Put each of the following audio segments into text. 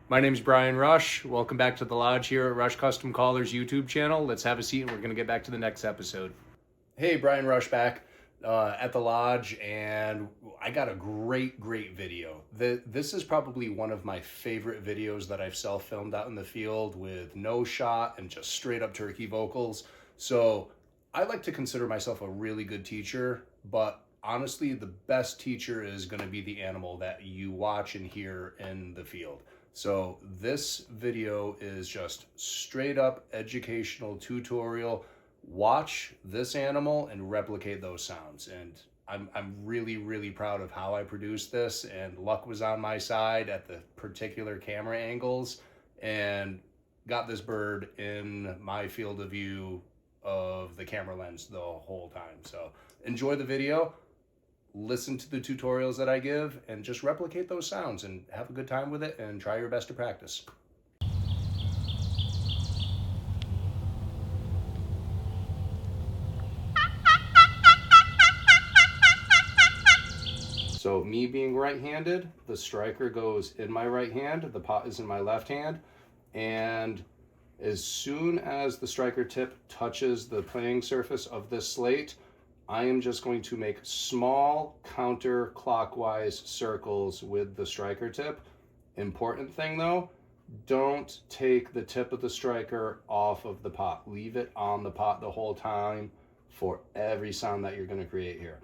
My name's Brian Rush. Welcome back to the Lodge here at Rush Custom Collars YouTube channel. Let's have a seat and we're going to get back to the next episode. Hey, Brian Rush back at the Lodge, and I got a great video. This is probably one of my favorite videos that I've self-filmed out in the field with no shot and just straight up turkey vocals. So I like to consider myself a really good teacher, but honestly, the best teacher is going to be the animal that you watch and hear in the field. So this video is just straight up educational tutorial. Watch this animal and replicate those sounds. And I'm really proud of how I produced this, and luck was on my side at the particular camera angles and got this bird in my field of view of the camera lens the whole time. So enjoy the video. Listen to the tutorials that I give and just replicate those sounds and have a good time with it and try your best to practice. So me being right-handed, the striker goes in my right hand, the pot is in my left hand, and as soon as the striker tip touches the playing surface of this slate, I am just going to make small counterclockwise circles with the striker tip. Important thing though, don't take the tip of the striker off of the pot. Leave it on the pot the whole time for every sound that you're going to create here.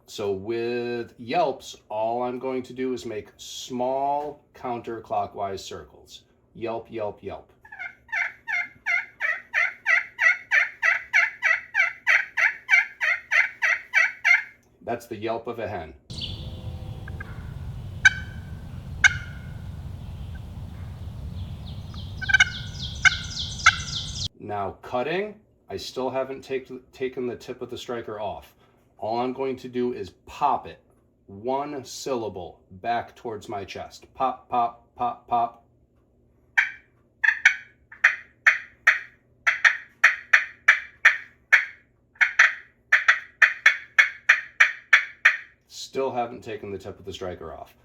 So with yelps, all I'm going to do is make small counterclockwise circles. Yelp, yelp, yelp. That's the yelp of a hen. Now cutting, I still haven't taken the tip of the striker off. All I'm going to do is pop it, one syllable, back towards my chest. Pop, pop, pop, pop. Still haven't taken the tip of the striker off.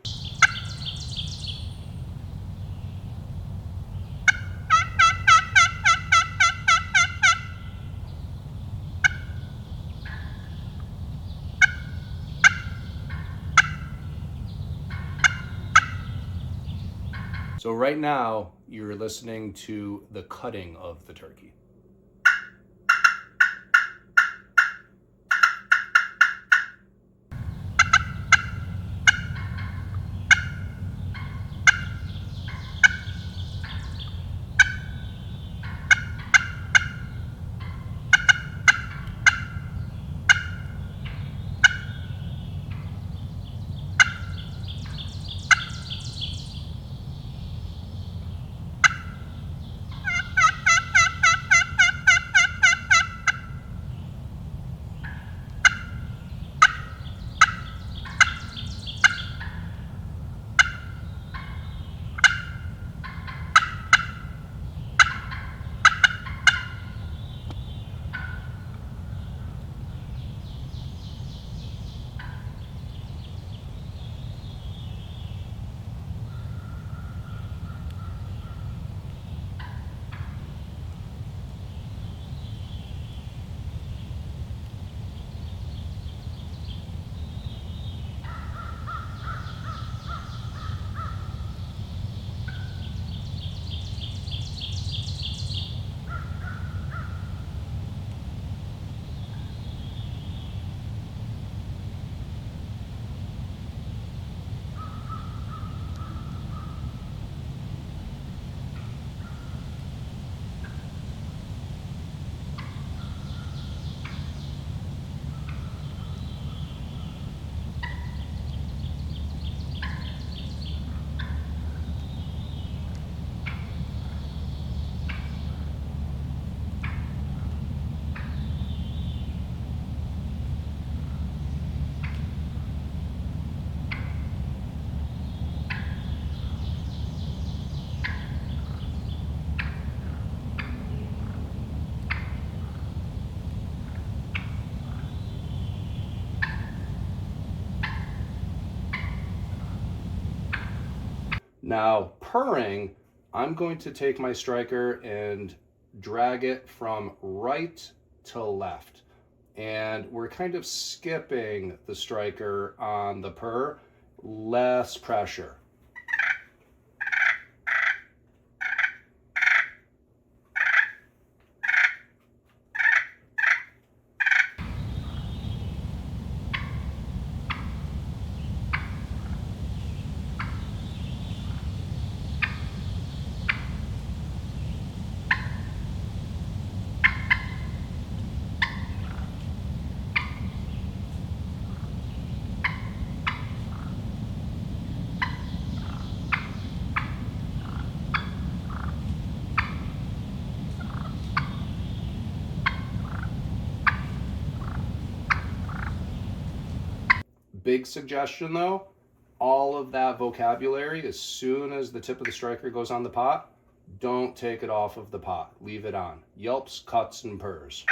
So right now, you're listening to the cutting of the turkey. Now, purring, I'm going to take my striker and drag it from right to left. And we're kind of skipping the striker on the purr, less pressure. Big suggestion though, all of that vocabulary, as soon as the tip of the striker goes on the pot, don't take it off of the pot. Leave it on. Yelps, cuts, and purrs.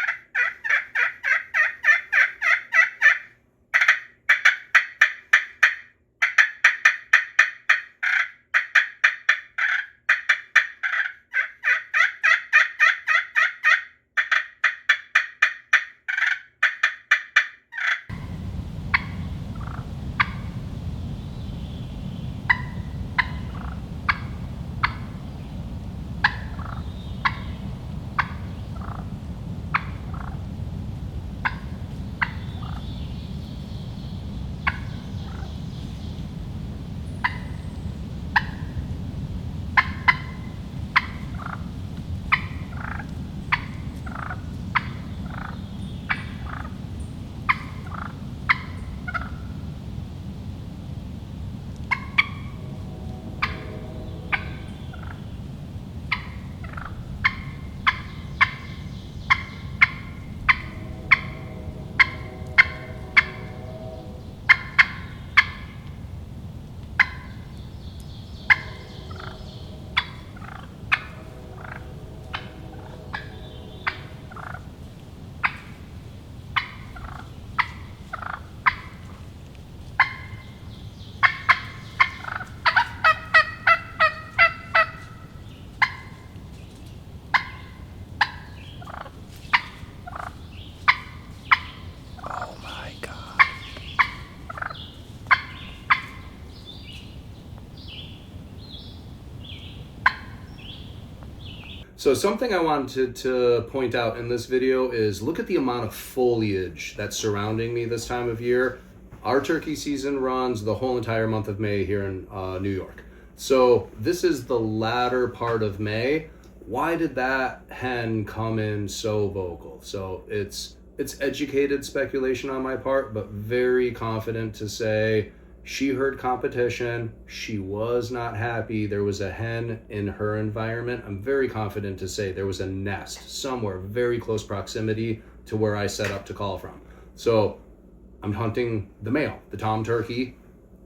So something I wanted to point out in this video is look at the amount of foliage that's surrounding me this time of year. Our turkey season runs the whole entire month of May here in New York. So this is the latter part of May. Why did that hen come in so vocal? So it's educated speculation on my part, but very confident to say she heard competition. She was not happy. There was a hen in her environment. I'm very confident to say there was a nest somewhere very close proximity to where I set up to call from. So I'm hunting the male, the tom turkey,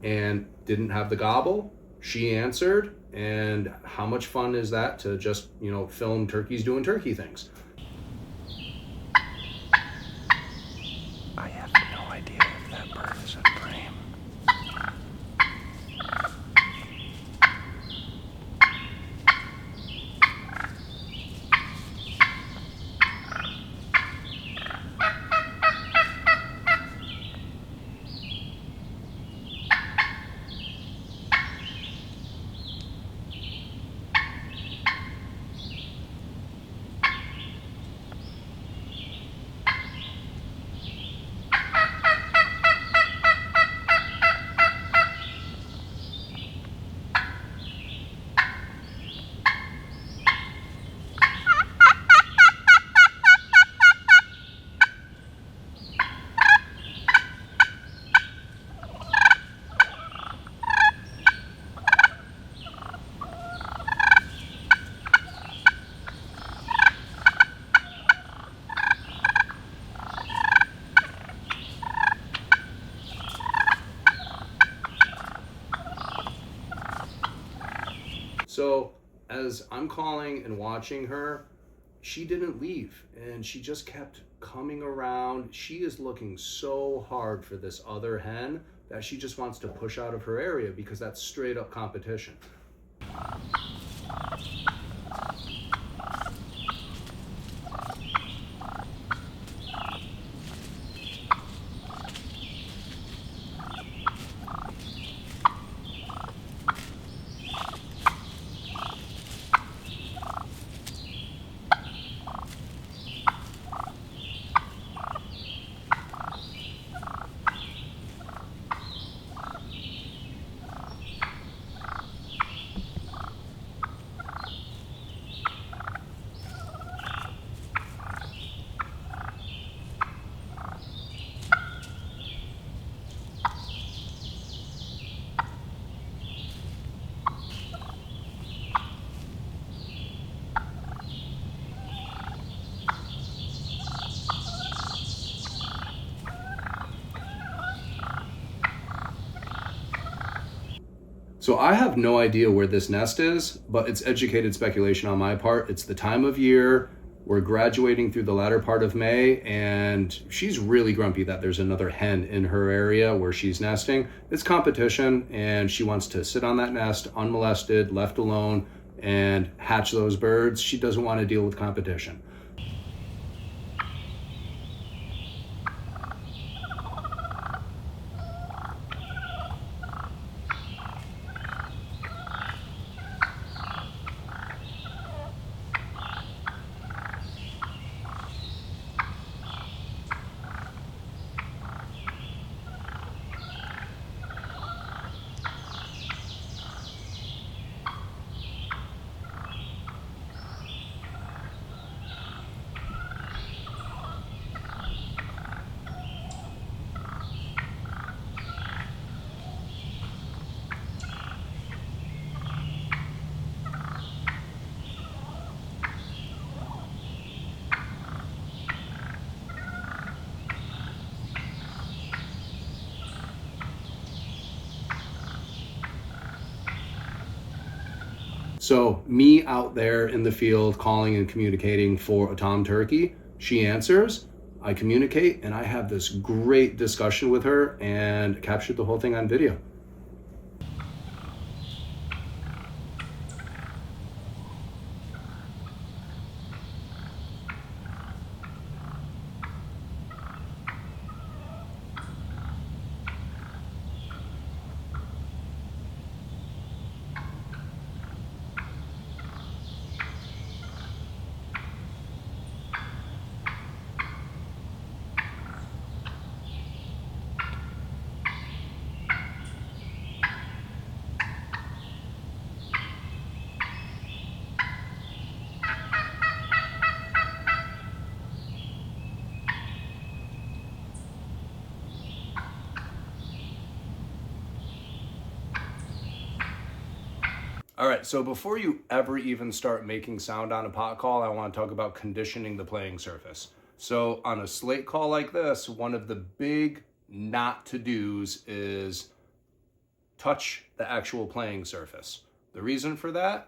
and didn't have the gobble. She answered, and how much fun is that to just, film turkeys doing turkey things? I have no idea if that bird is in frame. So as I'm calling and watching her, she didn't leave and she just kept coming around. She is looking so hard for this other hen that she just wants to push out of her area because that's straight up competition. So I have no idea where this nest is, but it's educated speculation on my part. It's the time of year. We're graduating through the latter part of May, and she's really grumpy that there's another hen in her area where she's nesting. It's competition, and she wants to sit on that nest unmolested, left alone, and hatch those birds. She doesn't want to deal with competition. So me out there in the field calling and communicating for a tom turkey, she answers, I communicate, and I have this great discussion with her and captured the whole thing on video. All right, so before you ever even start making sound on a pot call, I want to talk about conditioning the playing surface. So on a slate call like this, one of the big not to do's is touch the actual playing surface. The reason for that,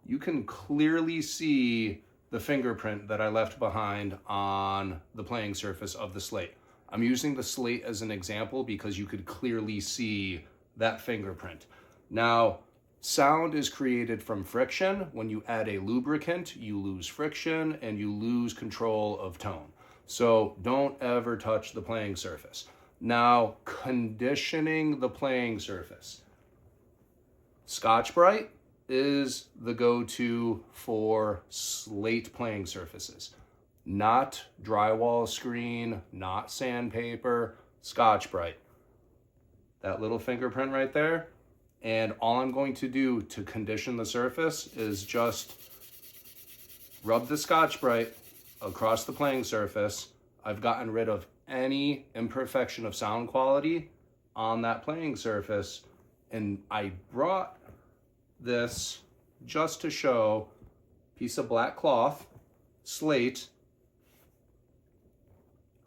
you can clearly see the fingerprint that I left behind on the playing surface of the slate. I'm using the slate as an example because you could clearly see that fingerprint. Now, sound is created from friction. When you add a lubricant, you lose friction and you lose control of tone. So don't ever touch the playing surface. Now, conditioning the playing surface. Scotch-Brite is the go-to for slate playing surfaces. Not drywall screen, not sandpaper, Scotch-Brite. That little fingerprint right there. And all I'm going to do to condition the surface is just rub the Scotch-Brite across the playing surface. I've gotten rid of any imperfection of sound quality on that playing surface. And I brought this just to show piece of black cloth, slate.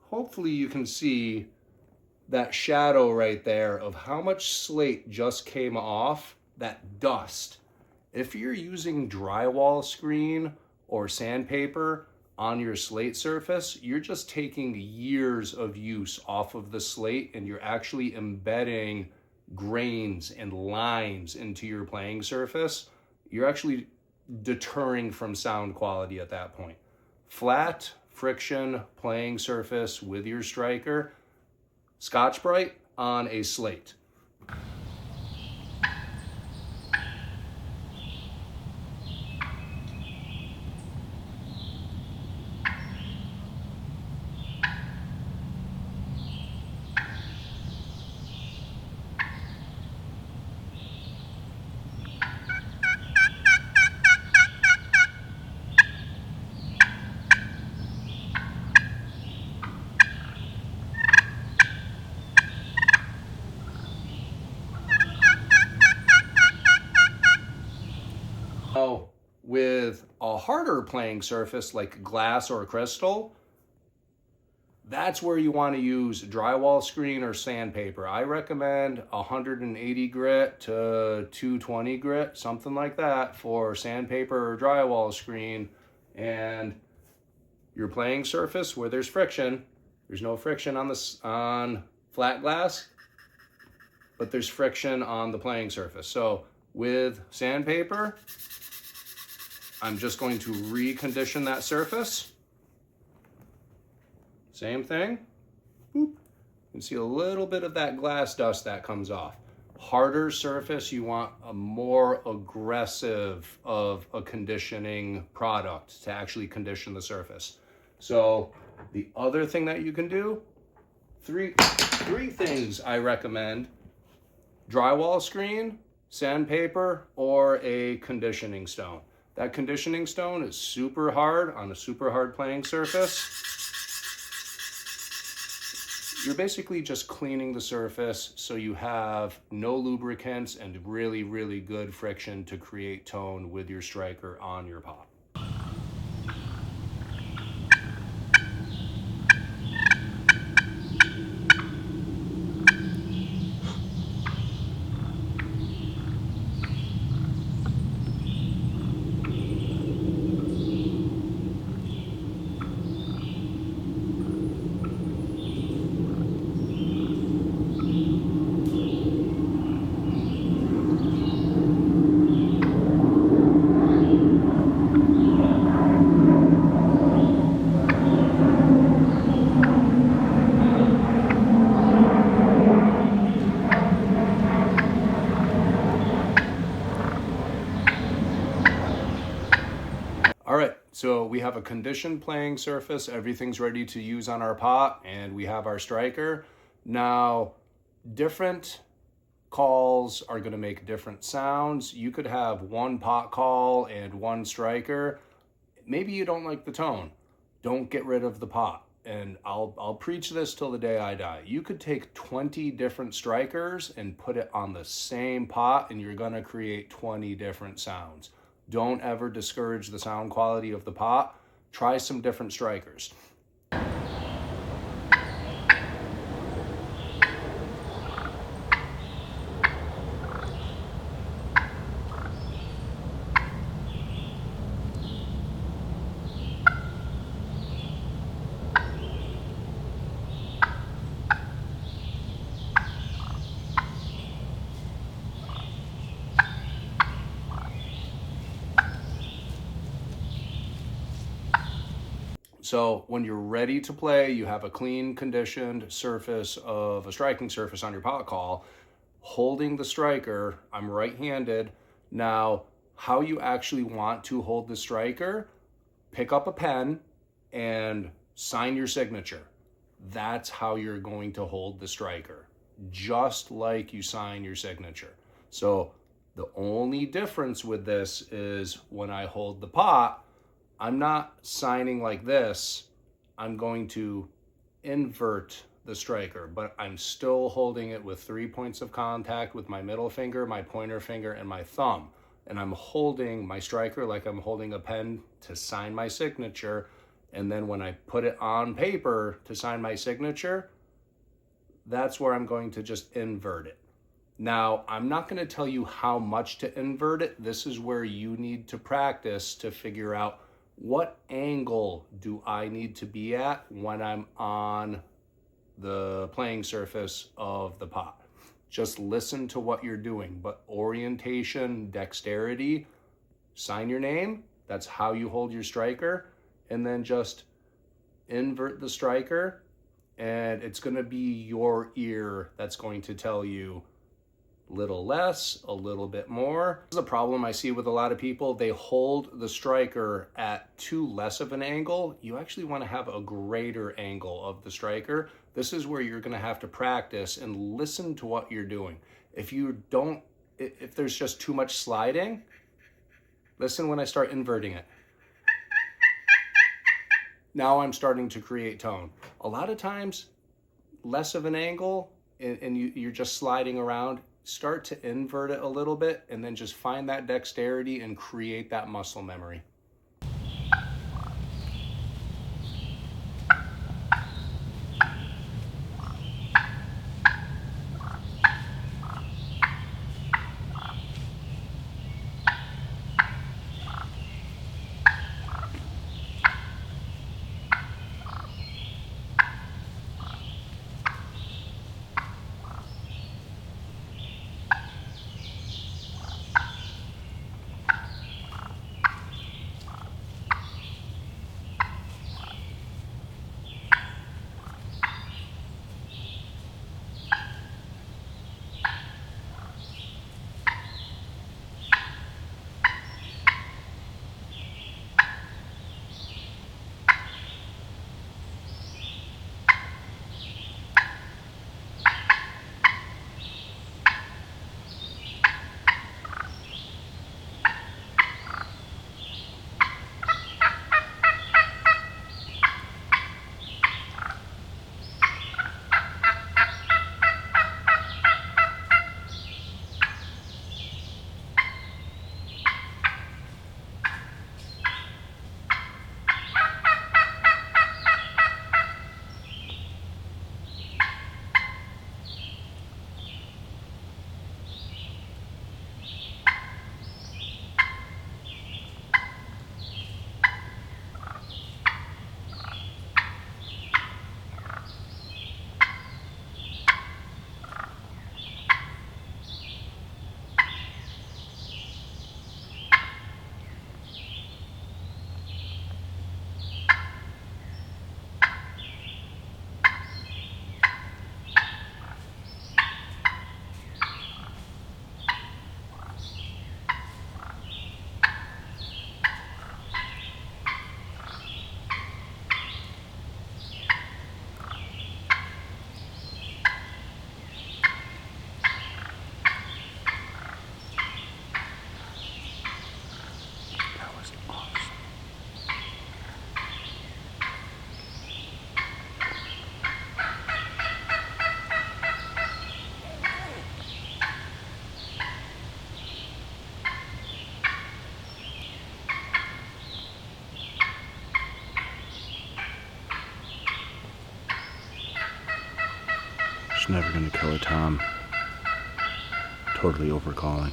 Hopefully you can see that shadow right there of how much slate just came off, that dust. If you're using drywall screen or sandpaper on your slate surface, you're just taking years of use off of the slate and you're actually embedding grains and lines into your playing surface. You're actually deterring from sound quality at that point. Flat, friction, playing surface with your striker, Scotch-Brite on a slate. Now, with a harder playing surface like glass or crystal, That's where you want to use drywall screen or sandpaper. I recommend 180 grit to 220 grit, something like that, for sandpaper or drywall screen. And your playing surface where there's friction, there's no friction on flat glass, but there's friction on the playing surface. So with sandpaper, I'm just going to recondition that surface. Same thing. Boop. You can see a little bit of that glass dust that comes off. Harder surface, you want a more aggressive of a conditioning product to actually condition the surface. So the other thing that you can do, three things I recommend: drywall screen, sandpaper, or a conditioning stone. That conditioning stone is super hard on a super hard playing surface. You're basically just cleaning the surface so you have no lubricants and really, really good friction to create tone with your striker on your pot. All right, so we have a conditioned playing surface. Everything's ready to use on our pot, and we have our striker. Now, different calls are going to make different sounds. You could have one pot call and one striker. Maybe you don't like the tone. Don't get rid of the pot. And I'll preach this till the day I die. You could take 20 different strikers and put it on the same pot, and you're going to create 20 different sounds. Don't ever discourage the sound quality of the pot. Try some different strikers. So when you're ready to play, you have a clean conditioned surface of a striking surface on your pot call, holding the striker. I'm right-handed. Now, how you actually want to hold the striker, pick up a pen and sign your signature. That's how you're going to hold the striker, just like you sign your signature. So the only difference with this is when I hold the pot, I'm not signing like this. I'm going to invert the striker, but I'm still holding it with 3 points of contact with my middle finger, my pointer finger, and my thumb. And I'm holding my striker like I'm holding a pen to sign my signature. And then when I put it on paper to sign my signature, that's where I'm going to just invert it. Now, I'm not going to tell you how much to invert it. This is where you need to practice to figure out what angle do I need to be at when I'm on the playing surface of the pot. Just listen to what you're doing, but orientation, dexterity, sign your name, that's how you hold your striker, and then just invert the striker, and it's going to be your ear that's going to tell you little less, a little bit more. This is a problem I see with a lot of people. They hold the striker at too less of an angle. You actually want to have a greater angle of the striker. This is where you're going to have to practice and listen to what you're doing. If there's just too much sliding, listen when I start inverting it. Now I'm starting to create tone. A lot of times, less of an angle, and you're just sliding around. Start to invert it a little bit and then just find that dexterity and create that muscle memory. never gonna kill a tom. Totally overcalling.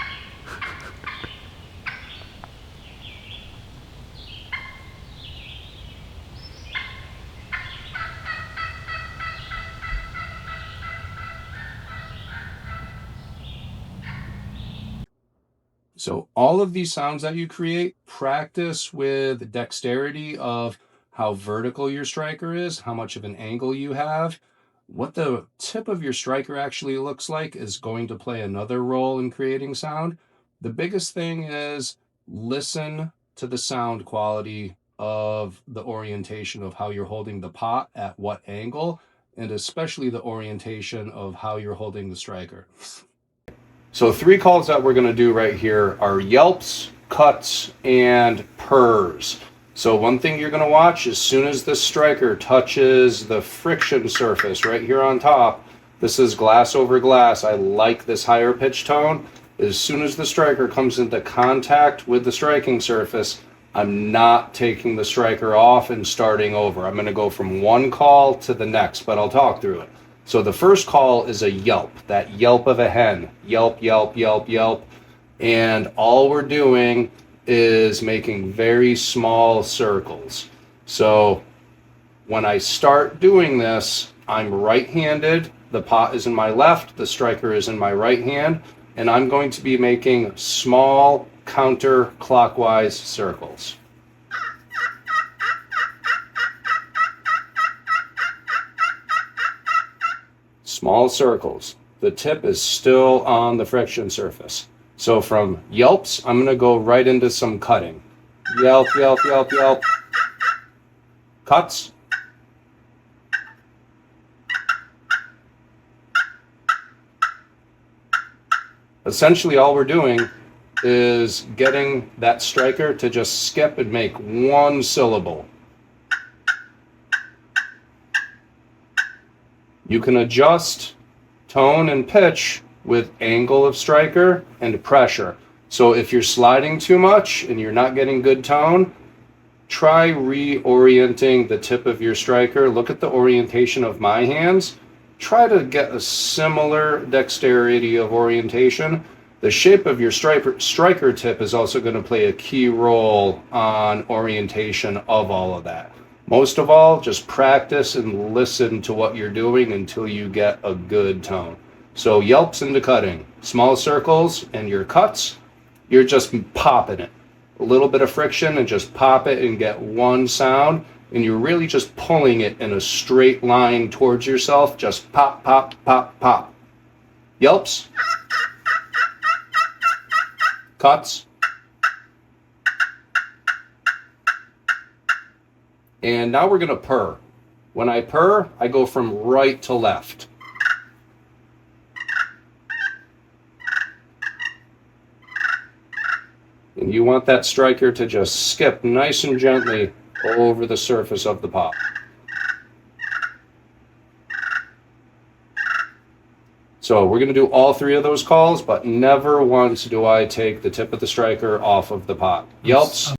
So all of these sounds that you create, practice with dexterity of how vertical your striker is, how much of an angle you have. What the tip of your striker actually looks like is going to play another role in creating sound. The biggest thing is listen to the sound quality of the orientation of how you're holding the pot at what angle, and especially the orientation of how you're holding the striker. So 3 calls that we're going to do right here are yelps, cuts, and purrs. So one thing you're going to watch, as soon as the striker touches the friction surface right here on top, this is glass over glass. I like this higher pitch tone. As soon as the striker comes into contact with the striking surface, I'm not taking the striker off and starting over. I'm going to go from one call to the next, but I'll talk through it. So the first call is a yelp, that yelp of a hen. Yelp, yelp, yelp, yelp. And all we're doing is making very small circles. So when I start doing this, I'm right-handed. The pot is in my left, the striker is in my right hand, and I'm going to be making small counterclockwise circles. Small circles. The tip is still on the friction surface. So from yelps, I'm going to go right into some cutting. Yelp, yelp, yelp, yelp. Cuts. Essentially, all we're doing is getting that striker to just skip and make one syllable. You can adjust tone and pitch with angle of striker and pressure. So if you're sliding too much and you're not getting good tone, try reorienting the tip of your striker. Look at the orientation of my hands. Try to get a similar dexterity of orientation. The shape of your striker tip is also going to play a key role on orientation of all of that. Most of all, just practice and listen to what you're doing until you get a good tone. So yelps into cutting, small circles, and your cuts, you're just popping it. A little bit of friction and just pop it and get one sound, and you're really just pulling it in a straight line towards yourself. Just pop, pop, pop, pop. Yelps. Cuts. And now we're going to purr. When I purr, I go from right to left. And you want that striker to just skip nice and gently over the surface of the pot. So we're going to do all 3 of those calls, but never once do I take the tip of the striker off of the pot. Yelps.